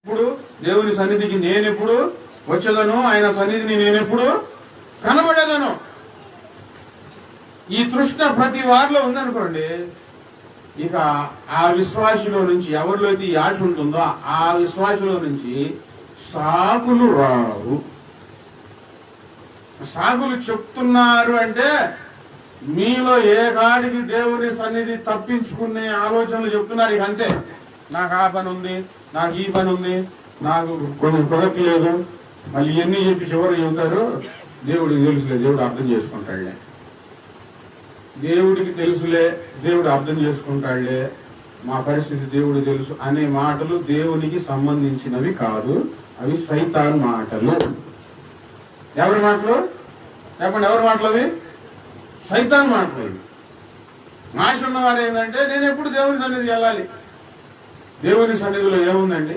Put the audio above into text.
ఇప్పుడు దేవుని సన్నిధికి నేనెప్పుడు వచ్చేదను, ఆయన సన్నిధిని నేనెప్పుడు కనబడేదను. ఈ తృష్ణ ప్రతి వారిలో ఉందనుకోండి, ఇక ఆ విశ్వాసులో నుంచి ఎవరిలో అయితే ఈ ఆశ ఉంటుందో ఆ విశ్వాసులో నుంచి సాకులు రావు. సాకులు చెప్తున్నారు అంటే మీలో ఏ కాడికి దేవుని సన్నిధి తప్పించుకునే ఆలోచనలు చెప్తున్నారు. ఇక అంతే, నాకు ఆ పని ఉంది, నాకు ఈ పని ఉంది, నాకు కొన్ని కుదరట్లేదు, మళ్ళీ ఇవన్నీ చెప్పి చివరికి చెబుతారు దేవుడికి తెలుసులే, దేవుడు అర్థం చేసుకుంటాడులే, దేవుడికి తెలుసులే, దేవుడు అర్థం చేసుకుంటాడులే, మా పరిస్థితి దేవుడు తెలుసు అనే మాటలు దేవునికి సంబంధించినవి కాదు. అవి సైతాన్ మాటలు. ఎవరి మాటలు చెప్పండి? ఎవరి మాటలు అవి? సైతాన్ మాటలు. ఆశ ఉన్నవారు ఏంటంటే నేను ఎప్పుడు దేవుని సన్నిధికి వెళ్ళాలి. దేవుని సన్నిధిలో ఏముందండి?